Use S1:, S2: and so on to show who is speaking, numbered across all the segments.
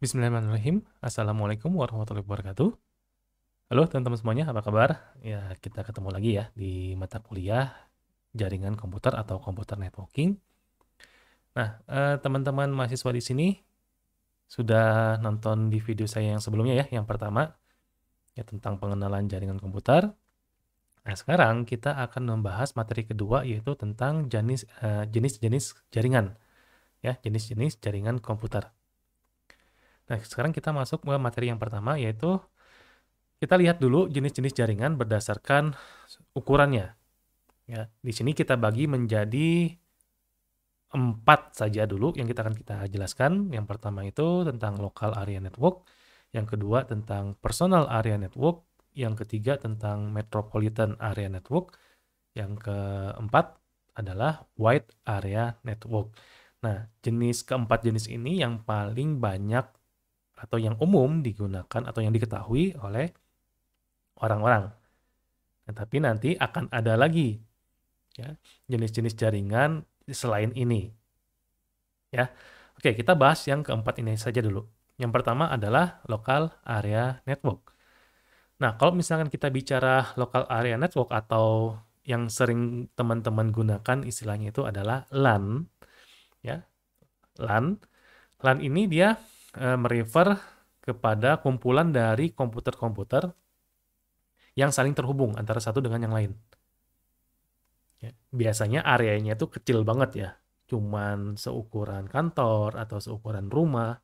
S1: Bismillahirrahmanirrahim. Assalamualaikum warahmatullahi wabarakatuh. Halo teman-teman semuanya, apa kabar? Ya, kita ketemu lagi ya di mata kuliah jaringan komputer atau komputer networking. Nah, teman-teman mahasiswa di sini sudah nonton di video saya yang sebelumnya ya, yang pertama ya tentang pengenalan jaringan komputer. Nah, sekarang kita akan membahas materi kedua yaitu tentang jenis-jenis jaringan ya, jenis-jenis jaringan komputer. Nah, sekarang kita masuk ke materi yang pertama yaitu kita lihat dulu jenis-jenis jaringan berdasarkan ukurannya. Ya, di sini kita bagi menjadi 4 saja dulu yang kita jelaskan. Yang pertama itu tentang local area network, yang kedua tentang personal area network, yang ketiga tentang metropolitan area network, yang keempat adalah wide area network. Nah, keempat jenis ini yang paling banyak atau yang umum digunakan atau yang diketahui oleh orang-orang. Nah, tapi nanti akan ada lagi ya jenis-jenis jaringan selain ini ya. Oke, kita bahas yang keempat ini saja dulu. Yang pertama adalah local area network. Nah, kalau misalkan kita bicara local area network atau yang sering teman-teman gunakan istilahnya itu adalah LAN ya. LAN. LAN ini dia merefer kepada kumpulan dari komputer-komputer yang saling terhubung antara satu dengan yang lain. Ya, biasanya areanya itu kecil banget ya, cuman seukuran kantor atau seukuran rumah,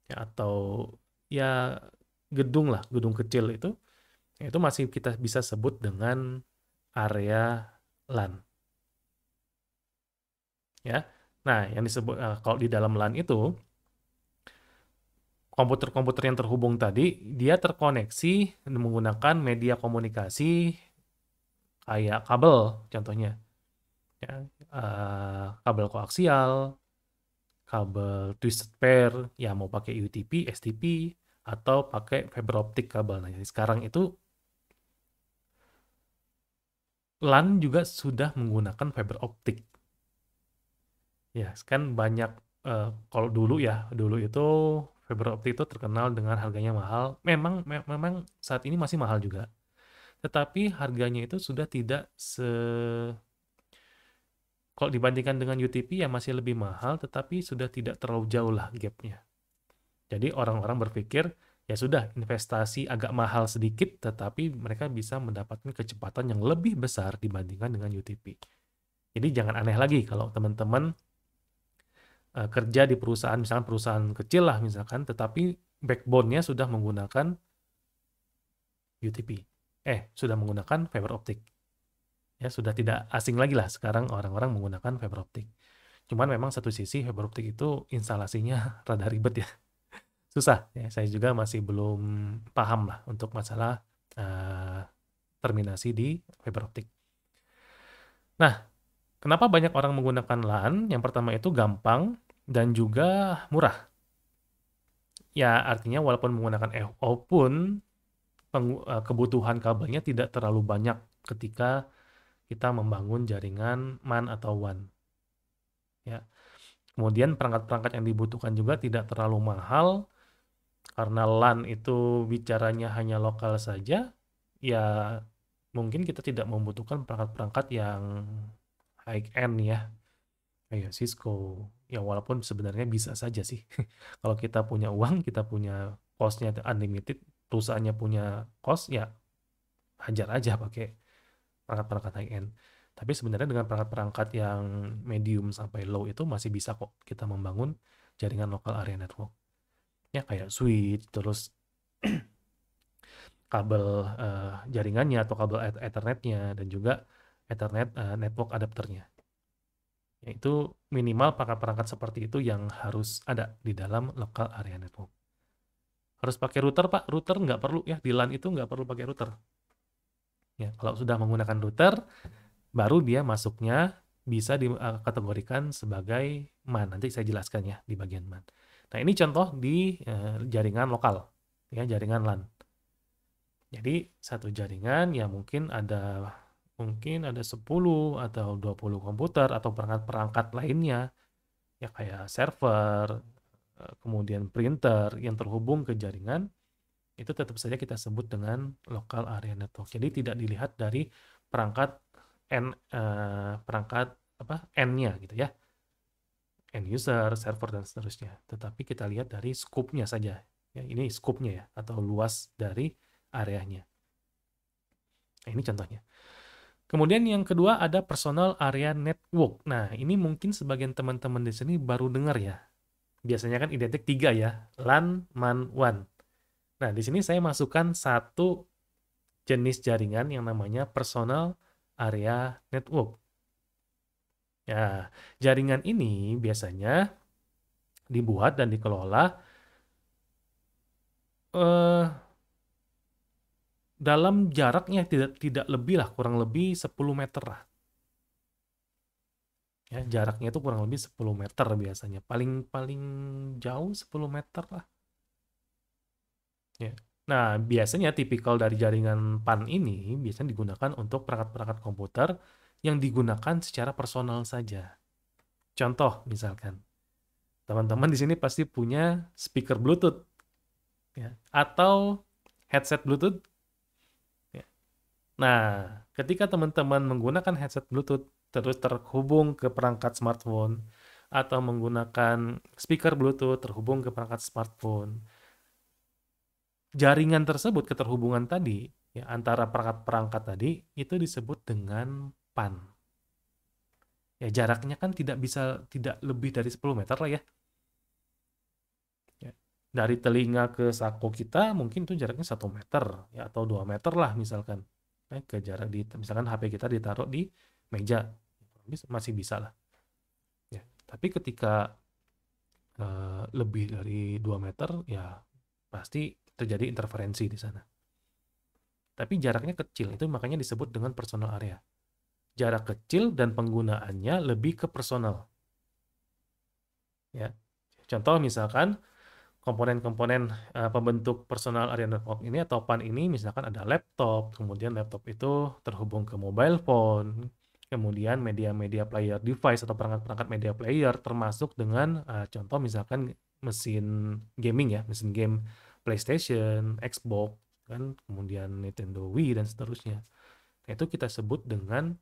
S1: ya, atau ya gedung lah, gedung kecil itu masih kita bisa sebut dengan area LAN. Ya, nah yang disebut kalau di dalam LAN itu komputer-komputer yang terhubung tadi dia terkoneksi menggunakan media komunikasi kayak kabel, contohnya, ya, kabel koaksial, kabel twisted pair, ya mau pakai UTP, STP, atau pakai fiber optic kabel. Nah, jadi sekarang itu LAN juga sudah menggunakan fiber optic. Ya, kan banyak, kalau dulu itu fiber optic itu terkenal dengan harganya mahal. Memang saat ini masih mahal juga. Tetapi harganya itu sudah tidak kalau dibandingkan dengan UTP ya masih lebih mahal, tetapi sudah tidak terlalu jauh lah gapnya. Jadi orang-orang berpikir, ya sudah investasi agak mahal sedikit, tetapi mereka bisa mendapatkan kecepatan yang lebih besar dibandingkan dengan UTP. Jadi jangan aneh lagi kalau teman-teman kerja di perusahaan, misalkan perusahaan kecil lah misalkan, tetapi backbone-nya sudah menggunakan UTP. Sudah menggunakan fiber optic. Ya, sudah tidak asing lagi lah sekarang orang-orang menggunakan fiber optic. Cuman memang satu sisi fiber optic itu instalasinya rada ribet ya. Susah ya, saya juga masih belum paham lah untuk masalah terminasi di fiber optic. Nah, kenapa banyak orang menggunakan LAN? Yang pertama itu gampang dan juga murah. Ya, artinya walaupun kebutuhan kabelnya tidak terlalu banyak ketika kita membangun jaringan MAN atau WAN. Ya. Kemudian perangkat-perangkat yang dibutuhkan juga tidak terlalu mahal karena LAN itu bicaranya hanya lokal saja. Ya, mungkin kita tidak membutuhkan perangkat-perangkat yang high end ya, kayak Cisco. Ya walaupun sebenarnya bisa saja sih. Kalau kita punya uang, kita punya cost-nya unlimited, perusahaannya punya cost, ya hajar aja pakai perangkat-perangkat high end. Tapi sebenarnya dengan perangkat-perangkat yang medium sampai low itu masih bisa kok kita membangun jaringan local area network. Ya kayak switch, terus kabel jaringannya atau kabel Ethernet-nya dan juga Ethernet network adapternya. Yaitu minimal perangkat-perangkat seperti itu yang harus ada di dalam local area network. Harus pakai router, Pak? Router nggak perlu ya, di LAN itu nggak perlu pakai router. Ya, kalau sudah menggunakan router, baru dia masuknya bisa dikategorikan sebagai MAN. Nanti saya jelaskan ya di bagian MAN. Nah, ini contoh di jaringan lokal, ya jaringan LAN. Jadi satu jaringan ya mungkin ada 10 atau 20 komputer atau perangkat-perangkat lainnya ya kayak server, kemudian printer yang terhubung ke jaringan, itu tetap saja kita sebut dengan local area network. Jadi tidak dilihat dari perangkat perangkat N-nya gitu ya, end user, server dan seterusnya. Tetapi kita lihat dari scope-nya saja. Ya, ini scope-nya ya, atau luas dari areanya. Nah, ini contohnya. Kemudian yang kedua ada personal area network. Nah, ini mungkin sebagian teman-teman di sini baru dengar ya. Biasanya kan identik 3 ya, LAN, MAN, WAN. Nah, di sini saya masukkan satu jenis jaringan yang namanya personal area network. Ya, jaringan ini biasanya dibuat dan dikelola eh, dalam jaraknya tidak lebih lah, kurang lebih 10 meter lah. Ya, jaraknya itu kurang lebih 10 meter biasanya. Paling paling jauh 10 meter lah. Ya. Nah, biasanya tipikal dari jaringan PAN ini biasanya digunakan untuk perangkat-perangkat komputer yang digunakan secara personal saja. Contoh misalkan, teman-teman di sini pasti punya speaker Bluetooth ya, atau headset Bluetooth. Ya. Nah, ketika teman-teman menggunakan headset Bluetooth terus terhubung ke perangkat smartphone atau menggunakan speaker Bluetooth terhubung ke perangkat smartphone, jaringan tersebut, keterhubungan tadi ya antara perangkat-perangkat tadi itu disebut dengan PAN. Ya jaraknya kan tidak lebih dari 10 meter lah ya. Ya. Dari telinga ke saku kita mungkin itu jaraknya 1 meter ya atau 2 meter lah misalkan. Ke jarak misalkan HP kita ditaruh di meja masih bisa lah. Ya. Tapi ketika lebih dari 2 meter ya pasti terjadi interferensi di sana. Tapi jaraknya kecil, itu makanya disebut dengan personal area. Jarak kecil dan penggunaannya lebih ke personal. Ya. Contoh misalkan komponen-komponen pembentuk personal area network ini atau PAN ini misalkan ada laptop, kemudian laptop itu terhubung ke mobile phone, kemudian media-media player device atau perangkat-perangkat media player termasuk dengan contoh misalkan mesin gaming ya, mesin game PlayStation, Xbox, kan, kemudian Nintendo Wii dan seterusnya. Nah, itu kita sebut dengan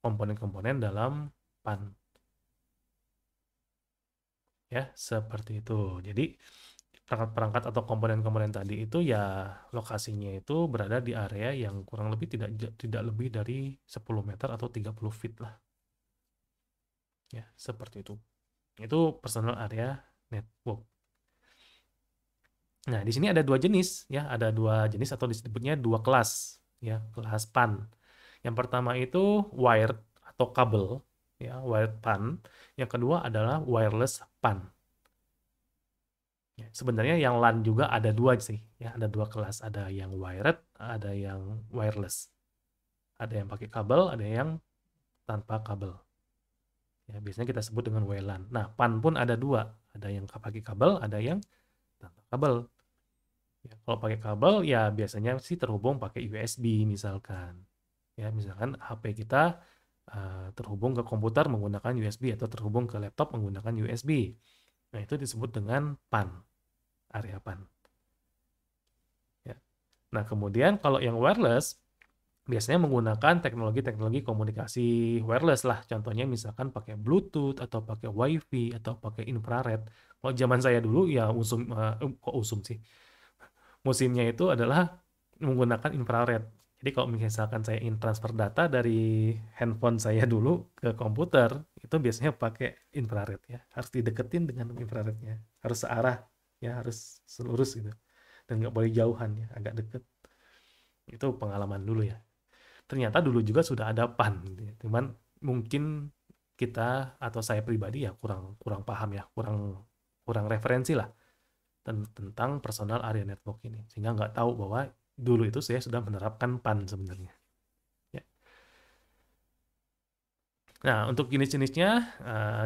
S1: komponen-komponen dalam PAN. Ya, seperti itu. Jadi perangkat-perangkat atau komponen-komponen tadi itu ya lokasinya itu berada di area yang kurang lebih tidak lebih dari 10 meter atau 30 feet lah. Ya, seperti itu. Itu personal area network. Nah, di sini ada dua jenis ya, ada dua jenis atau disebutnya dua kelas ya, kelas PAN. Yang pertama itu wired atau kabel ya, wired PAN. Yang kedua adalah wireless PAN. Ya, sebenarnya yang LAN juga ada dua sih, ya ada dua kelas, ada yang wired, ada yang wireless, ada yang pakai kabel, ada yang tanpa kabel. Ya, biasanya kita sebut dengan WLAN. Nah, PAN pun ada dua, ada yang pakai kabel, ada yang tanpa kabel. Ya, kalau pakai kabel ya biasanya sih terhubung pakai USB misalkan. Ya, misalkan HP kita terhubung ke komputer menggunakan USB atau terhubung ke laptop menggunakan USB. Nah, itu disebut dengan PAN, area PAN. Ya. Nah, kemudian kalau yang wireless, biasanya menggunakan teknologi-teknologi komunikasi wireless lah. Contohnya misalkan pakai Bluetooth, atau pakai WiFi, atau pakai infrared. Kalau zaman saya dulu, ya kok usum sih? Musimnya itu adalah menggunakan infrared. Jadi kalau misalkan saya ingin transfer data dari handphone saya dulu ke komputer, itu biasanya pakai infrared ya. Harus dideketin dengan infrarednya. Harus searah, ya harus selurus gitu. Dan nggak boleh jauhan ya, agak deket. Itu pengalaman dulu ya. Ternyata dulu juga sudah ada PAN, gitu ya. Cuman mungkin kita atau saya pribadi ya kurang kurang paham ya, kurang kurang referensi lah tentang personal area network ini, sehingga nggak tahu bahwa dulu itu saya sudah menerapkan PAN sebenarnya. Ya. Nah, untuk jenis-jenisnya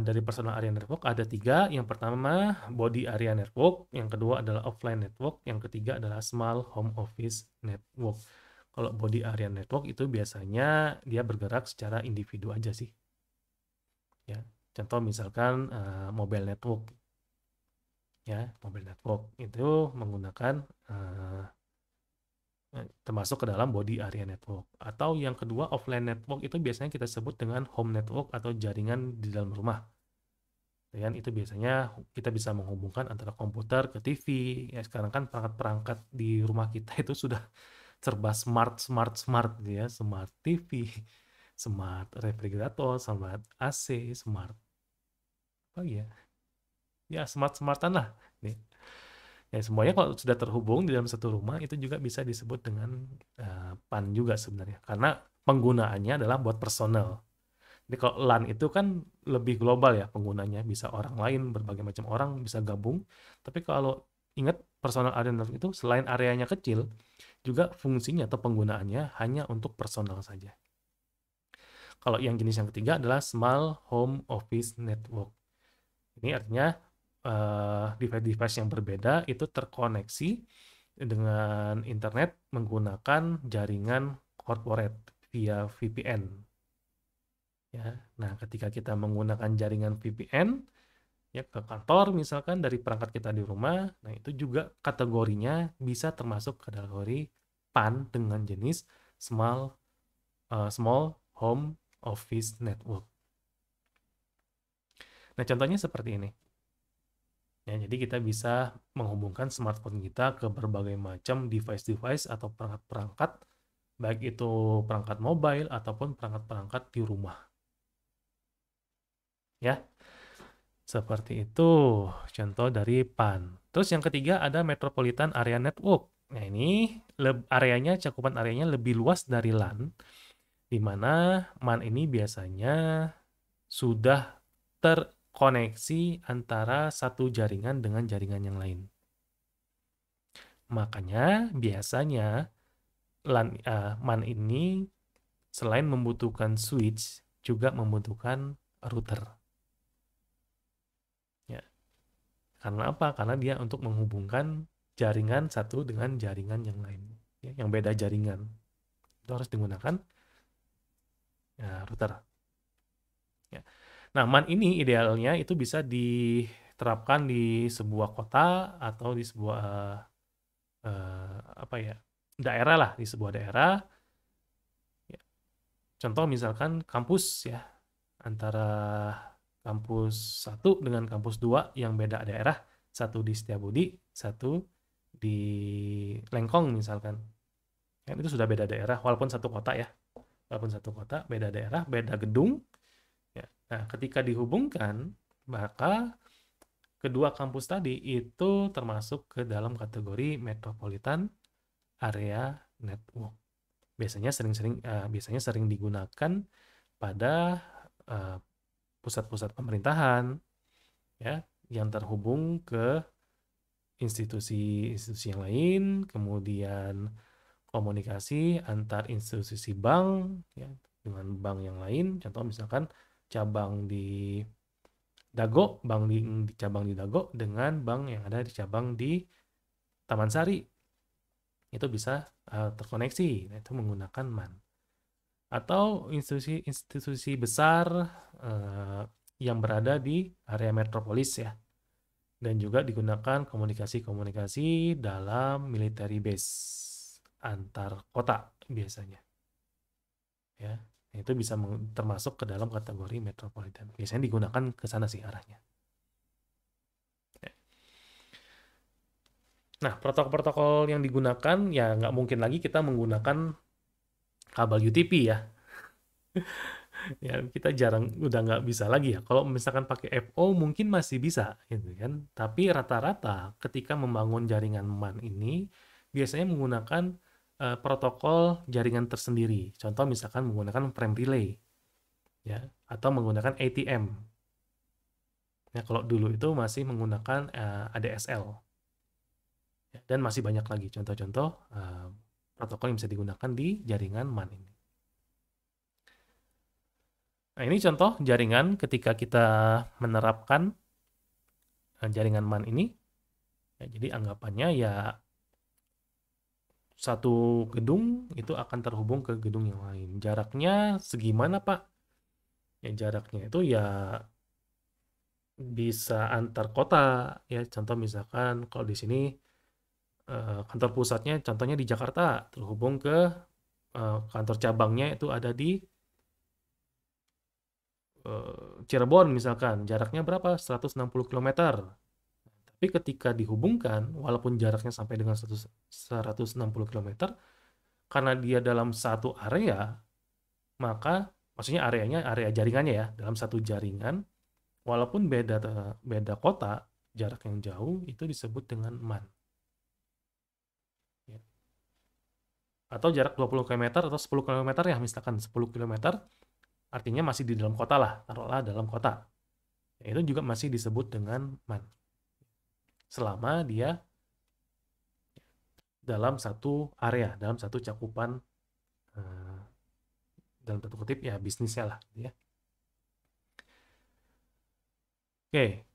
S1: dari personal area network ada 3. Yang pertama body area network, yang kedua adalah offline network, yang ketiga adalah small home office network. Kalau body area network itu biasanya dia bergerak secara individu aja sih. Ya. Contoh misalkan mobile network, ya, mobile network itu menggunakan termasuk ke dalam body area network. Atau yang kedua, offline network itu biasanya kita sebut dengan home network atau jaringan di dalam rumah. Dan itu biasanya kita bisa menghubungkan antara komputer ke TV. Ya, sekarang kan perangkat-perangkat di rumah kita itu sudah serba smart gitu ya, smart TV, smart refrigerator, smart AC, smart apa ya? Ya, smart-smartan lah. Nih. Ya, semuanya kalau sudah terhubung di dalam satu rumah itu juga bisa disebut dengan PAN juga sebenarnya. Karena penggunaannya adalah buat personal. Jadi kalau LAN itu kan lebih global ya penggunanya, bisa orang lain, berbagai macam orang bisa gabung. Tapi kalau ingat personal area network itu selain areanya kecil, juga fungsinya atau penggunaannya hanya untuk personal saja. Kalau yang jenis yang ketiga adalah small home office network. Ini artinya device-device yang berbeda itu terkoneksi dengan internet menggunakan jaringan corporate via VPN. Ya, nah ketika kita menggunakan jaringan VPN ya ke kantor misalkan dari perangkat kita di rumah, nah itu juga kategorinya bisa termasuk kategori PAN dengan jenis small home office network. Nah, contohnya seperti ini. Ya, jadi kita bisa menghubungkan smartphone kita ke berbagai macam device-device atau perangkat-perangkat, baik itu perangkat mobile ataupun perangkat-perangkat di rumah. Ya, seperti itu contoh dari PAN. Terus yang ketiga ada Metropolitan Area Network. Nah, ini areanya, cakupan areanya lebih luas dari LAN, di mana MAN ini biasanya sudah terkoneksi antara satu jaringan dengan jaringan yang lain. Makanya biasanya MAN ini selain membutuhkan switch, juga membutuhkan router. Ya. Karena apa? Karena dia untuk menghubungkan jaringan satu dengan jaringan yang lain. Ya, yang beda jaringan. Itu harus digunakan router. Ya. Nah, MAN ini idealnya itu bisa diterapkan di sebuah kota atau di sebuah apa ya, daerah lah, di sebuah daerah. Ya. Contoh misalkan kampus ya, antara kampus 1 dengan kampus 2 yang beda daerah, satu di Setiabudi, satu di Lengkong misalkan. Kan itu sudah beda daerah, walaupun satu kota ya. Walaupun satu kota, beda daerah, beda gedung. Ya. Nah, ketika dihubungkan, maka kedua kampus tadi itu termasuk ke dalam kategori Metropolitan Area Network. Biasanya sering digunakan pada pusat-pusat pemerintahan ya yang terhubung ke institusi-institusi yang lain, kemudian komunikasi antar institusi bank ya dengan bank yang lain. Contoh misalkan cabang di Dago, di cabang di Dago dengan bank yang ada di cabang di Taman Sari. Itu bisa terkoneksi, nah, itu menggunakan MAN. Atau institusi-institusi besar yang berada di area metropolis ya. Dan juga digunakan komunikasi-komunikasi dalam military base antar kota biasanya. Ya, itu bisa termasuk ke dalam kategori metropolitan. Biasanya digunakan ke sana sih arahnya. Ya. Nah, protokol-protokol yang digunakan ya nggak mungkin lagi kita menggunakan kabel UTP ya. Ya kita udah nggak bisa lagi ya. Kalau misalkan pakai FO mungkin masih bisa, gitu kan. Tapi rata-rata ketika membangun jaringan MAN ini biasanya menggunakan protokol jaringan tersendiri. Contoh misalkan menggunakan frame relay, ya, atau menggunakan ATM. Ya, kalau dulu itu masih menggunakan ADSL, ya, dan masih banyak lagi contoh-contoh protokol yang bisa digunakan di jaringan MAN ini. Nah, ini contoh jaringan ketika kita menerapkan jaringan MAN ini. Ya, jadi anggapannya ya satu gedung itu akan terhubung ke gedung yang lain. Jaraknya segimana, Pak? Ya jaraknya itu ya bisa antar kota ya. Contoh misalkan kalau di sini kantor pusatnya contohnya di Jakarta terhubung ke kantor cabangnya itu ada di Cirebon misalkan. Jaraknya berapa? 160 kilometer. Tapi ketika dihubungkan, walaupun jaraknya sampai dengan 160 kilometer, karena dia dalam satu area, maka maksudnya areanya area jaringannya ya, dalam satu jaringan, walaupun beda beda kota, jarak yang jauh itu disebut dengan MAN. Ya. Atau jarak 20 kilometer atau 10 kilometer ya, misalkan 10 kilometer, artinya masih di dalam kota lah, taruhlah dalam kota. Ya, itu juga masih disebut dengan MAN. Selama dia dalam satu area, dalam satu cakupan, eh, dalam tanda kutip ya bisnisnya lah. Ya. Oke,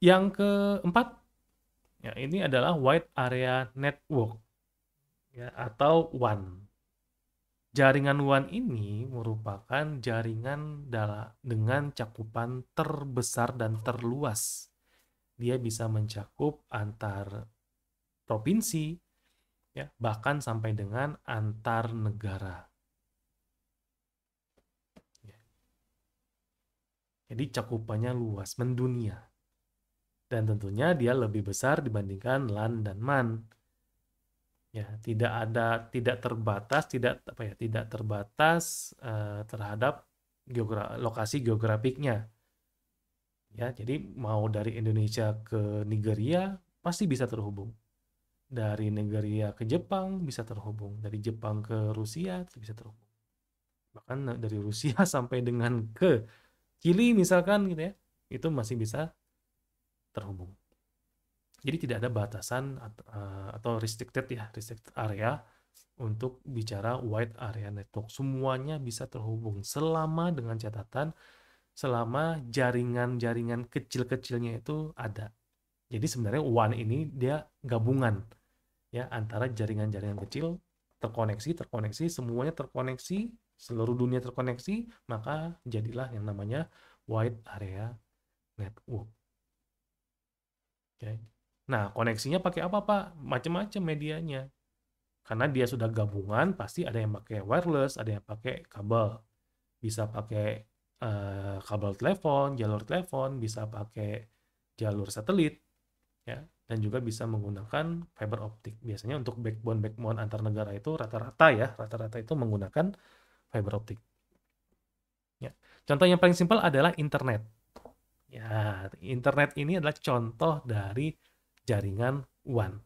S1: yang keempat, ya ini adalah Wide Area Network ya, atau WAN. Jaringan WAN ini merupakan jaringan dengan cakupan terbesar dan terluas. Dia bisa mencakup antar provinsi, ya, bahkan sampai dengan antar negara. Ya. Jadi cakupannya luas, mendunia. Dan tentunya dia lebih besar dibandingkan LAN dan MAN. Ya, tidak terbatas, tidak terbatas terhadap lokasi geografiknya. Ya, jadi mau dari Indonesia ke Nigeria pasti bisa terhubung. Dari Nigeria ke Jepang bisa terhubung, dari Jepang ke Rusia bisa terhubung. Bahkan dari Rusia sampai dengan ke Chili misalkan gitu ya, itu masih bisa terhubung. Jadi tidak ada batasan atau restricted area untuk bicara wide area network. Semuanya bisa terhubung selama dengan catatan selama jaringan-jaringan kecil-kecilnya itu ada. Jadi sebenarnya WAN ini dia gabungan ya antara jaringan-jaringan kecil terkoneksi, semuanya terkoneksi, seluruh dunia terkoneksi, maka jadilah yang namanya wide area network. Oke. Nah, koneksinya pakai apa, Pak? Macam-macam medianya. Karena dia sudah gabungan, pasti ada yang pakai wireless, ada yang pakai kabel. Bisa pakai kabel telepon, jalur telepon, bisa pakai jalur satelit, ya, dan juga bisa menggunakan fiber optik. Biasanya untuk backbone antar negara itu rata-rata itu menggunakan fiber optik. Ya. Contoh yang paling simpel adalah internet. Ya, internet ini adalah contoh dari jaringan WAN.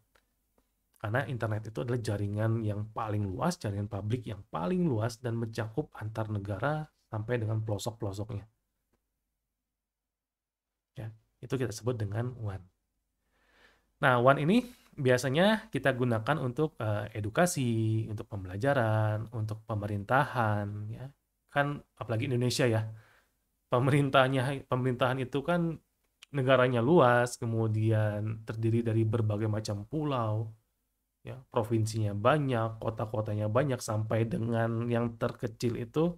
S1: Karena internet itu adalah jaringan yang paling luas, jaringan publik yang paling luas dan mencakup antar negara sampai dengan pelosok-pelosoknya. Ya, itu kita sebut dengan WAN. Nah, WAN ini biasanya kita gunakan untuk edukasi, untuk pembelajaran, untuk pemerintahan, ya. Kan apalagi Indonesia ya. Pemerintahan itu kan negaranya luas, kemudian terdiri dari berbagai macam pulau, ya, provinsinya banyak, kota-kotanya banyak, sampai dengan yang terkecil itu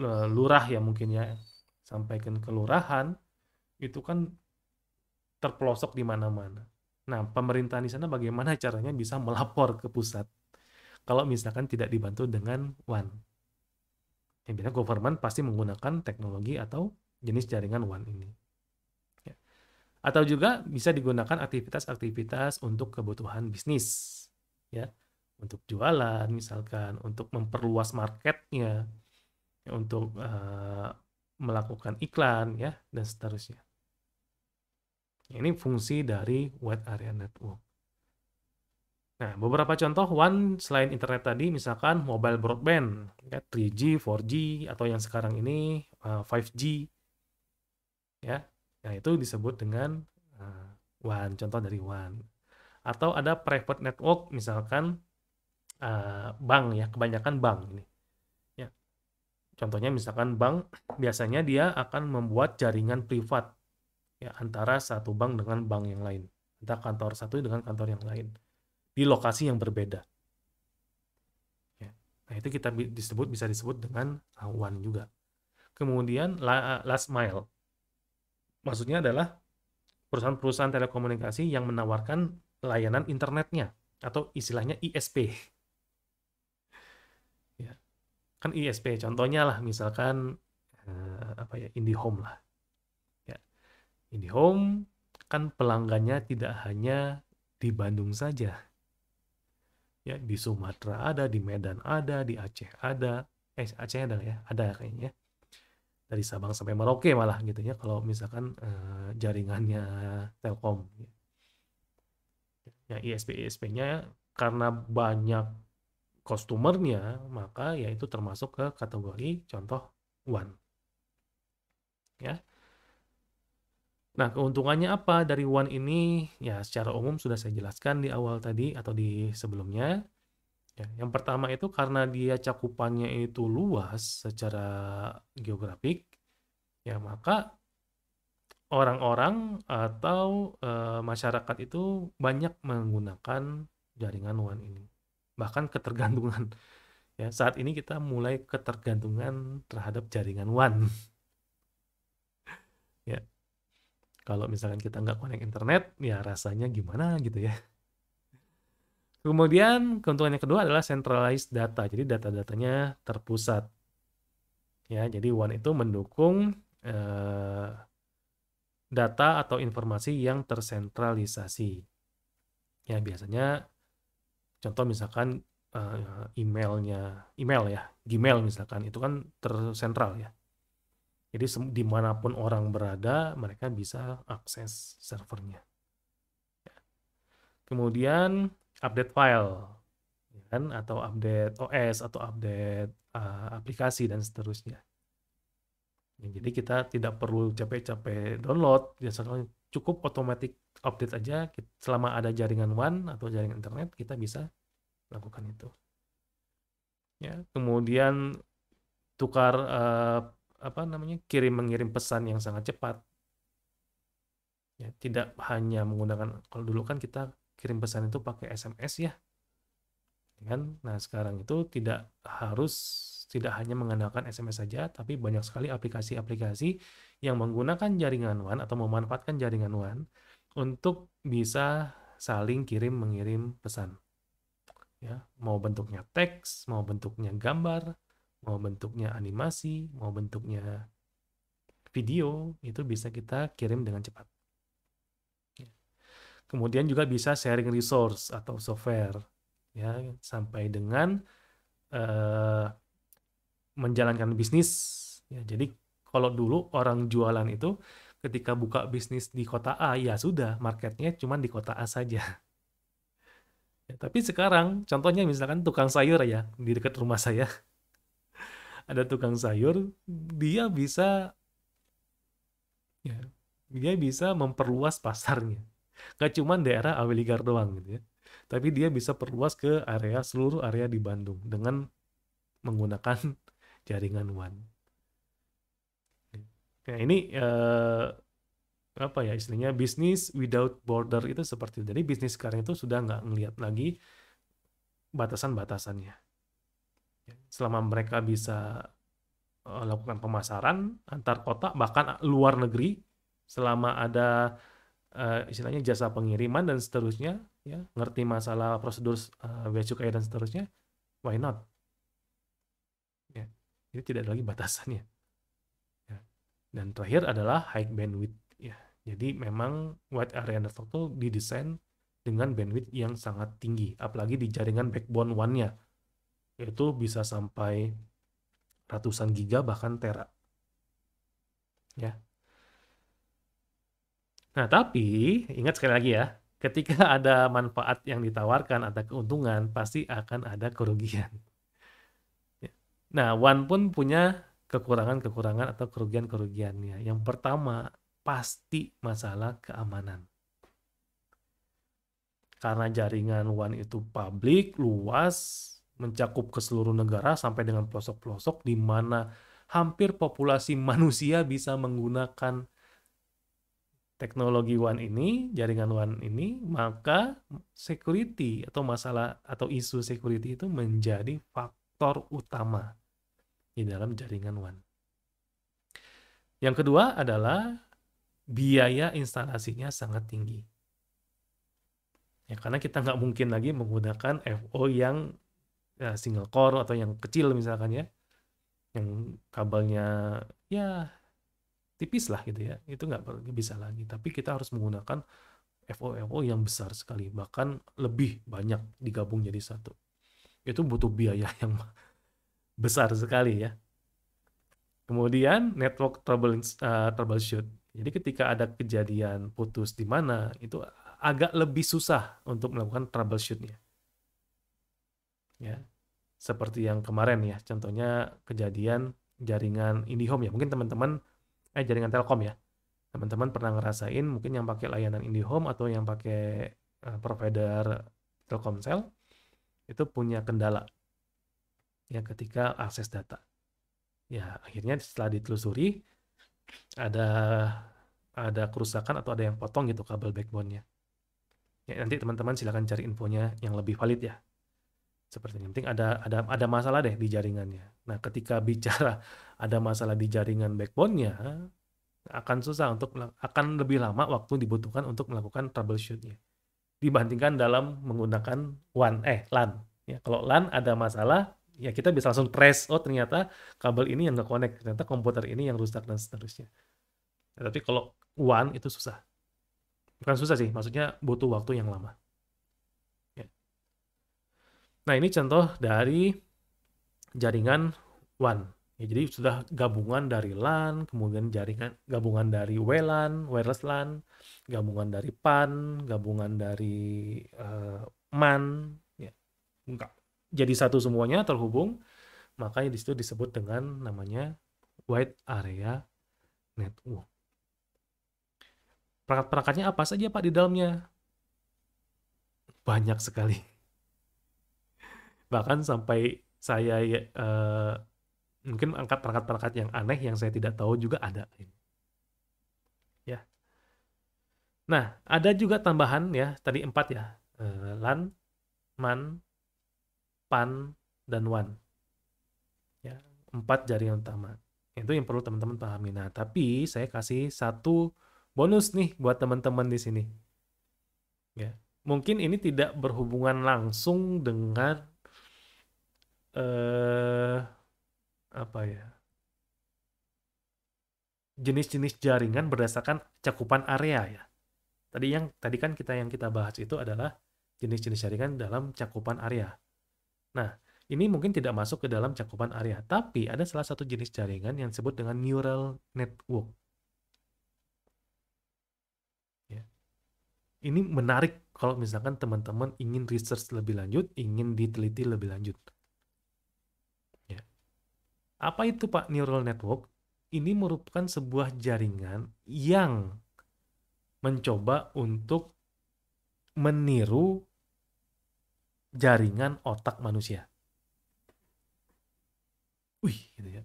S1: lurah ya mungkin ya, sampai ke kelurahan, itu kan terpelosok di mana-mana. Nah, pemerintahan di sana bagaimana caranya bisa melapor ke pusat kalau misalkan tidak dibantu dengan WAN. Yang biasanya government pasti menggunakan teknologi atau jenis jaringan WAN ini. Ya. Atau juga bisa digunakan aktivitas-aktivitas untuk kebutuhan bisnis, ya, untuk jualan misalkan, untuk memperluas marketnya, ya, untuk melakukan iklan, ya, dan seterusnya. Ini fungsi dari wide area network. Nah, beberapa contoh WAN selain internet tadi, misalkan mobile broadband, ya, 3G, 4G, atau yang sekarang ini 5G, ya. Nah, itu disebut dengan WAN, contoh dari WAN. Atau ada private network, misalkan bank ya, kebanyakan bank ini. Ya. Contohnya misalkan bank, biasanya dia akan membuat jaringan privat ya antara satu bank dengan bank yang lain, antara kantor satu dengan kantor yang lain di lokasi yang berbeda. Ya. Nah, itu bisa disebut dengan WAN juga. Kemudian last mile. Maksudnya adalah perusahaan-perusahaan telekomunikasi yang menawarkan layanan internetnya atau istilahnya ISP. Ya, kan ISP contohnya lah misalkan apa ya, IndiHome lah. Ya, IndiHome kan pelanggannya tidak hanya di Bandung saja. Ya, di Sumatera ada, di Medan ada, di Aceh ada. Aceh ada ya? Ada kayaknya. Dari Sabang sampai Merauke malah gitu ya kalau misalkan jaringannya Telkom. Ya, ISP-ISP-nya karena banyak customer-nya, maka ya itu termasuk ke kategori contoh One. Ya. Nah, keuntungannya apa dari One ini? Ya, secara umum sudah saya jelaskan di awal tadi atau di sebelumnya. Ya, yang pertama itu karena dia cakupannya itu luas secara geografik, ya maka orang-orang atau masyarakat itu banyak menggunakan jaringan One ini. Bahkan ketergantungan. Ya, saat ini kita mulai ketergantungan terhadap jaringan One. Ya, kalau misalkan kita nggak connect internet, ya rasanya gimana gitu ya. Kemudian keuntungan yang kedua adalah centralized data. Jadi data-datanya terpusat. Ya, jadi One itu mendukung data atau informasi yang tersentralisasi. Ya, biasanya contoh misalkan email ya, Gmail misalkan itu kan tersentral ya. Jadi dimanapun orang berada, mereka bisa akses servernya. Kemudian update file, ya kan, atau update OS atau update aplikasi dan seterusnya. Ya, jadi kita tidak perlu capek-capek download, biasanya cukup otomatis update aja. Selama ada jaringan WAN atau jaringan internet, kita bisa lakukan itu. Ya, kemudian tukar apa namanya, kirim mengirim pesan yang sangat cepat. Ya, tidak hanya menggunakan, kalau dulu kan kita kirim pesan itu pakai SMS ya, kan? Nah, sekarang itu tidak hanya mengandalkan SMS saja, tapi banyak sekali aplikasi-aplikasi yang menggunakan jaringan WAN atau memanfaatkan jaringan WAN untuk bisa saling kirim mengirim pesan. Ya, mau bentuknya teks, mau bentuknya gambar, mau bentuknya animasi, mau bentuknya video, itu bisa kita kirim dengan cepat. Kemudian juga bisa sharing resource atau software, ya, sampai dengan menjalankan bisnis. Ya, jadi kalau dulu orang jualan itu ketika buka bisnis di kota A, ya sudah, marketnya cuma di kota A saja. Ya, tapi sekarang, contohnya misalkan tukang sayur ya, di dekat rumah saya, ada tukang sayur, dia bisa ya, dia bisa memperluas pasarnya. Gak cuma daerah Awiligar doang gitu ya. Tapi dia bisa perluas ke seluruh area di Bandung dengan menggunakan jaringan WAN. Nah, ini apa ya istilahnya, bisnis without border itu seperti itu. Jadi bisnis sekarang itu sudah nggak ngelihat lagi batasan-batasannya. Selama mereka bisa lakukan pemasaran antar kota bahkan luar negeri, selama ada istilahnya jasa pengiriman dan seterusnya, ya ngerti masalah prosedur bea cukai dan seterusnya, why not? Ya, jadi tidak ada lagi batasannya. Ya. Dan terakhir adalah high bandwidth. Ya, jadi memang wide area network itu didesain dengan bandwidth yang sangat tinggi, apalagi di jaringan backbone one-nya, yaitu bisa sampai ratusan giga bahkan tera. Ya. Nah, tapi ingat sekali lagi ya, ketika ada manfaat yang ditawarkan, ada keuntungan, pasti akan ada kerugian. Ya. Nah, One pun punya kekurangan-kekurangan atau kerugian-kerugiannya. Yang pertama, pasti masalah keamanan. Karena jaringan One itu publik, luas, mencakup ke seluruh negara sampai dengan pelosok-pelosok di mana hampir populasi manusia bisa menggunakan teknologi One ini, jaringan One ini, maka security atau masalah atau isu security itu menjadi faktor utama di dalam jaringan One. Yang kedua adalah biaya instalasinya sangat tinggi. Ya, karena kita nggak mungkin lagi menggunakan FO yang single core atau yang kecil misalkan ya, yang kabelnya ya tipis lah gitu ya, itu nggak bisa lagi. Tapi kita harus menggunakan FO yang besar sekali, bahkan lebih banyak digabung jadi satu. Itu butuh biaya yang besar sekali ya. Kemudian network troubleshoot. Jadi ketika ada kejadian putus di mana, itu agak lebih susah untuk melakukan troubleshootnya. Ya, seperti yang kemarin ya, contohnya kejadian jaringan IndiHome ya. Mungkin teman-teman jaringan Telkom ya. Teman-teman pernah ngerasain mungkin yang pakai layanan IndiHome atau yang pakai provider Telkomsel itu punya kendala ya ketika akses data. Ya, akhirnya setelah ditelusuri ada kerusakan atau ada yang potong gitu kabel backbone-nya. Ya, nanti teman-teman silakan cari infonya yang lebih valid ya. Seperti yang penting ada masalah deh di jaringannya. Nah, ketika bicara ada masalah di jaringan backbone-nya, akan susah akan lebih lama waktu dibutuhkan untuk melakukan troubleshoot-nya dibandingkan dalam menggunakan LAN. Ya, kalau LAN ada masalah, ya kita bisa langsung trace, oh ternyata kabel ini yang nggak connect, ternyata komputer ini yang rusak dan seterusnya. Nah, tapi kalau WAN itu susah. Bukan susah sih, maksudnya butuh waktu yang lama. Ya. Nah, ini contoh dari jaringan WAN. Ya, jadi sudah gabungan dari LAN, kemudian jaringan gabungan dari WLAN, wireless LAN, gabungan dari PAN, gabungan dari MAN, ya. Enggak. Jadi satu semuanya terhubung, makanya di situ disebut dengan namanya wide area network. Perangkat-perangkatnya apa saja Pak di dalamnya? Banyak sekali. Bahkan sampai saya mungkin angkat perangkat-perangkat yang aneh yang saya tidak tahu juga ada. Ya. Nah, ada juga tambahan ya, tadi 4 ya. LAN, MAN, PAN, dan WAN. Ya, 4 jaringan utama. Itu yang perlu teman-teman pahami. Nah, tapi saya kasih satu bonus nih buat teman-teman di sini. Ya. Mungkin ini tidak berhubungan langsung dengan apa ya? Jenis-jenis jaringan berdasarkan cakupan area ya. Tadi kan yang kita bahas itu adalah jenis-jenis jaringan dalam cakupan area. Nah, ini mungkin tidak masuk ke dalam cakupan area, tapi ada salah satu jenis jaringan yang disebut dengan neural network. Ya. Ini menarik kalau misalkan teman-teman ingin research lebih lanjut, ingin diteliti lebih lanjut. Ya. Apa itu Pak neural network? Ini merupakan sebuah jaringan yang mencoba untuk meniru jaringan otak manusia. Wih, gitu ya.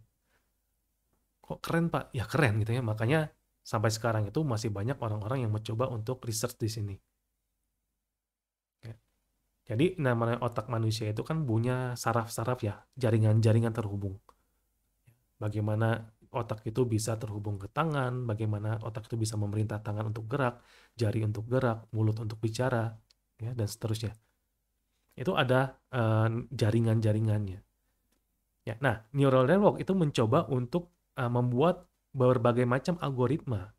S1: Kok keren Pak? Ya keren gitu ya. Makanya sampai sekarang itu masih banyak orang-orang yang mencoba untuk research di sini. Ya. Jadi namanya otak manusia itu kan punya saraf-saraf ya, jaringan-jaringan terhubung. Bagaimana otak itu bisa terhubung ke tangan, bagaimana otak itu bisa memerintah tangan untuk gerak, jari untuk gerak, mulut untuk bicara, ya, dan seterusnya. Itu ada jaringan-jaringannya. Ya, nah, neural network itu mencoba untuk membuat berbagai macam algoritma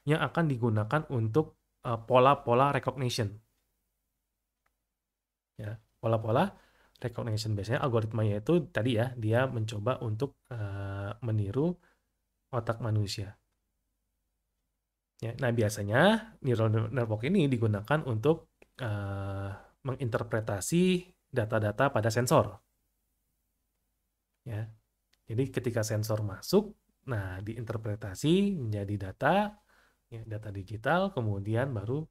S1: yang akan digunakan untuk pola-pola recognition. Ya, pola-pola recognition biasanya algoritmanya itu tadi ya, dia mencoba untuk meniru otak manusia. Ya, nah, biasanya neural network ini digunakan untuk menginterpretasi data-data pada sensor. Ya, jadi ketika sensor masuk, nah diinterpretasi menjadi data, ya, data digital, kemudian baru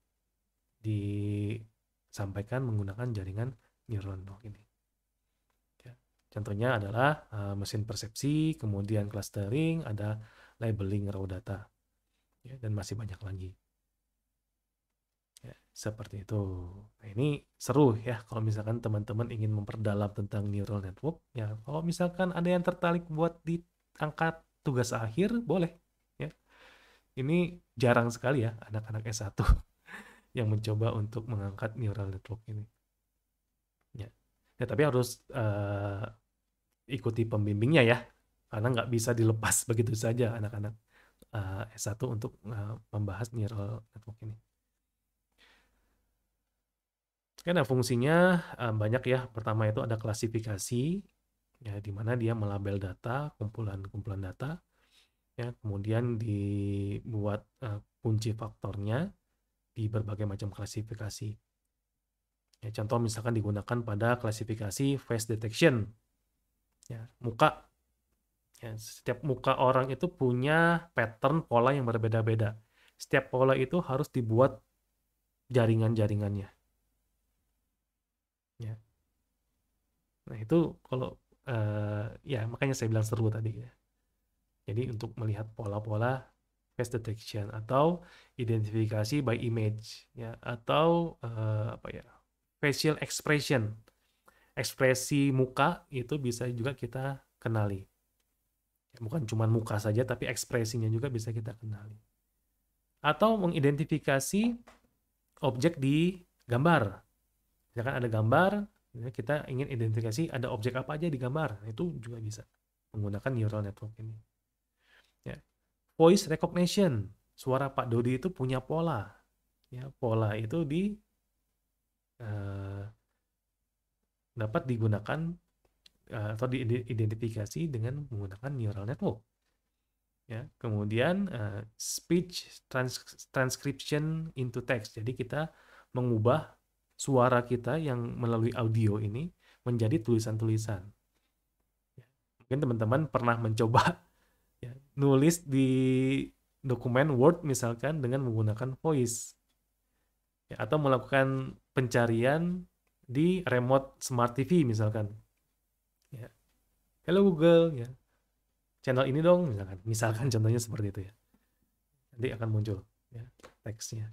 S1: disampaikan menggunakan jaringan neural network ini. Ya, contohnya adalah mesin persepsi, kemudian clustering, ada labeling raw data, ya, dan masih banyak lagi. Ya, seperti itu. Nah, ini seru ya kalau misalkan teman-teman ingin memperdalam tentang neural network. Ya, kalau misalkan ada yang tertarik buat diangkat tugas akhir, boleh. Ya. Ini jarang sekali ya anak-anak S1 yang mencoba untuk mengangkat neural network ini. Ya, ya tapi harus ikuti pembimbingnya ya, karena nggak bisa dilepas begitu saja anak-anak S1 untuk membahas neural network ini. Karena fungsinya banyak ya. Pertama itu ada klasifikasi, ya, di mana dia melabel data, kumpulan-kumpulan data, ya, kemudian dibuat kunci faktornya di berbagai macam klasifikasi. Ya, contoh misalkan digunakan pada klasifikasi face detection, ya, muka. Ya, setiap muka orang itu punya pattern pola yang berbeda-beda. Setiap pola itu harus dibuat jaringan-jaringannya. Ya. Nah itu kalau ya makanya saya bilang seru tadi ya. Jadi untuk melihat pola-pola face detection atau identifikasi by image, ya, atau apa ya, facial expression, ekspresi muka itu bisa juga kita kenali. Bukan cuma muka saja, tapi ekspresinya juga bisa kita kenali. Atau mengidentifikasi objek di gambar. Misalkan ada gambar, kita ingin identifikasi ada objek apa aja di gambar. Itu juga bisa menggunakan neural network ini. Ya. Voice recognition. Suara Pak Dodi itu punya pola. Ya, pola itu dapat digunakan atau diidentifikasi dengan menggunakan neural network. Ya, kemudian speech transcription into text. Jadi kita mengubah suara kita yang melalui audio ini menjadi tulisan-tulisan. Ya, mungkin teman-teman pernah mencoba ya, nulis di dokumen Word misalkan dengan menggunakan voice, ya, atau melakukan pencarian di remote smart TV misalkan. Ya. Hello Google, ya, channel ini dong, misalkan contohnya seperti itu ya. Nanti akan muncul ya teksnya.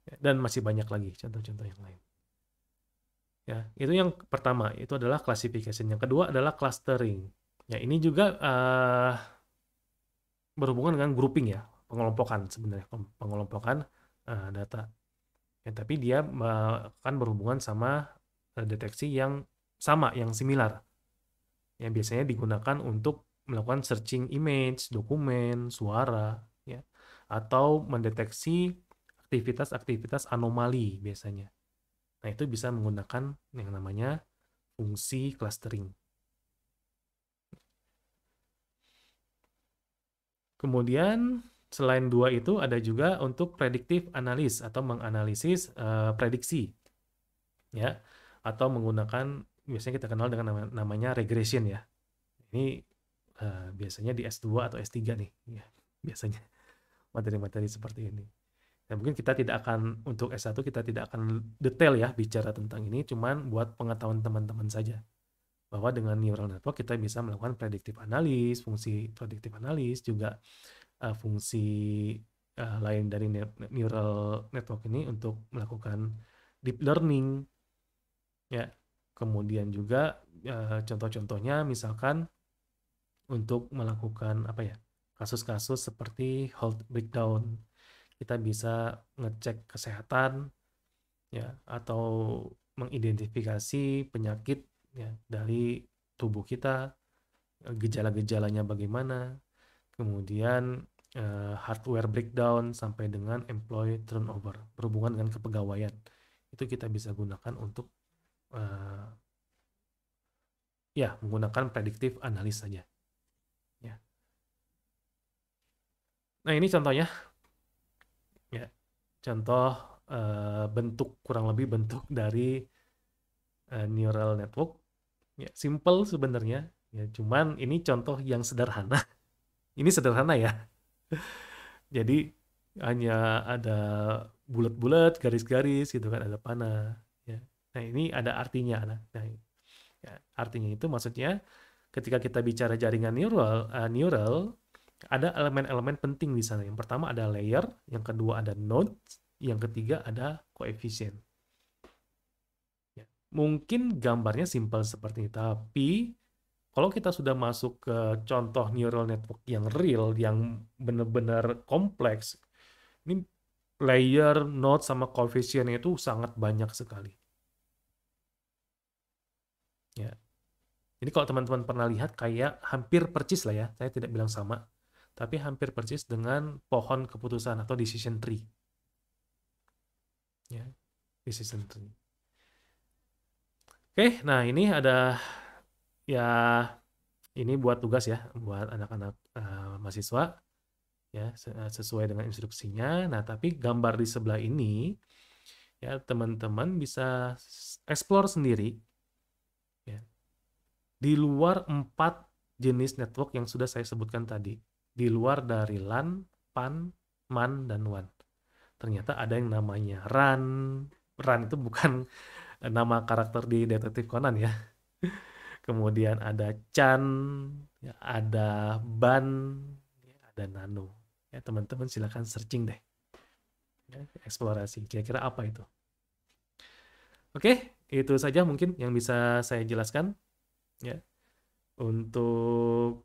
S1: Ya, dan masih banyak lagi contoh-contoh yang lain. Ya, itu yang pertama, itu adalah classification. Yang kedua adalah clustering. Ya, ini juga berhubungan dengan grouping ya, pengelompokan sebenarnya, pengelompokan data. Ya, tapi dia akan berhubungan sama deteksi yang sama, yang similar. Yang biasanya digunakan untuk melakukan searching image, dokumen, suara, ya, atau mendeteksi aktivitas-aktivitas anomali biasanya. Nah, itu bisa menggunakan yang namanya fungsi clustering. Kemudian selain dua itu ada juga untuk predictive analysis atau menganalisis prediksi, ya, atau menggunakan biasanya kita kenal dengan namanya regression ya. Ini biasanya di S2 atau S3 nih, ya, biasanya materi-materi seperti ini. Nah, mungkin kita tidak akan untuk S1 kita tidak akan detail ya bicara tentang ini, cuman buat pengetahuan teman-teman saja bahwa dengan neural network kita bisa melakukan predictive analysis, fungsi predictive analysis, juga fungsi lain dari neural network ini untuk melakukan deep learning, ya. Kemudian juga contoh-contohnya misalkan untuk melakukan apa ya, kasus-kasus seperti health breakdown, kita bisa ngecek kesehatan, ya, atau mengidentifikasi penyakit, ya, dari tubuh kita, gejala-gejalanya bagaimana, kemudian hardware breakdown sampai dengan employee turnover, berhubungan dengan kepegawaian. Itu kita bisa gunakan untuk ya, menggunakan predictive analysis saja. Ya. Nah, ini contohnya. Ya. Contoh bentuk, kurang lebih bentuk dari neural network. Ya, simple sebenarnya. Ya, cuman ini contoh yang sederhana. Ini sederhana ya. Jadi hanya ada bulat-bulat, garis-garis gitu kan, ada panah. Ya. Nah, ini ada artinya. Nah, ya, artinya itu maksudnya ketika kita bicara jaringan neural, ada elemen-elemen penting di sana. Yang pertama ada layer, yang kedua ada node, yang ketiga ada koefisien. Ya. Mungkin gambarnya simpel seperti ini, tapi Kalau kita sudah masuk ke contoh neural network yang real, yang benar-benar kompleks, ini layer, node, sama koefisien itu sangat banyak sekali. Ya. Jadi kalau teman-teman pernah lihat kayak hampir persis lah ya, saya tidak bilang sama, tapi hampir persis dengan pohon keputusan atau decision tree. Ya, decision tree. Oke, nah ini ada ya ini buat tugas ya buat anak-anak mahasiswa ya sesuai dengan instruksinya. Nah, tapi gambar di sebelah ini ya teman-teman bisa explore sendiri ya di luar 4 jenis network yang sudah saya sebutkan tadi. Di luar dari LAN, PAN, MAN, dan WAN. Ternyata ada yang namanya RAN. RAN itu bukan nama karakter di Detektif Conan ya. Kemudian ada CHAN, ya, ada BAN, ya, ada Nano. Ya, teman-teman silakan searching deh. Ya, eksplorasi. Kira-kira apa itu? Oke, itu saja mungkin yang bisa saya jelaskan. Ya, untuk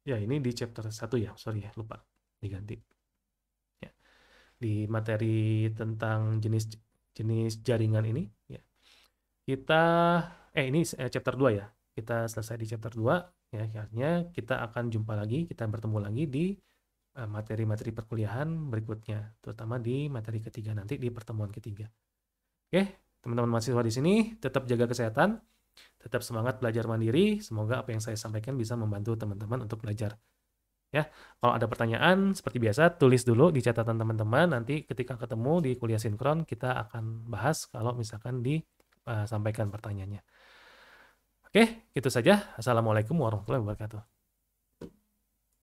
S1: ya ini di chapter 1 ya, sorry ya, lupa diganti. Ya, di materi tentang jenis jaringan ini, ya. Kita ini chapter 2 ya. Kita selesai di chapter 2 ya, akhirnya kita akan jumpa lagi, kita bertemu lagi di materi-materi perkuliahan berikutnya, terutama di materi ketiga nanti di pertemuan ketiga. Oke, teman-teman mahasiswa di sini tetap jaga kesehatan, tetap semangat belajar mandiri. Semoga apa yang saya sampaikan bisa membantu teman-teman untuk belajar. Ya, kalau ada pertanyaan seperti biasa tulis dulu di catatan teman-teman. Nanti ketika ketemu di kuliah sinkron kita akan bahas kalau misalkan disampaikan pertanyaannya. Oke, itu saja. Assalamualaikum warahmatullahi wabarakatuh.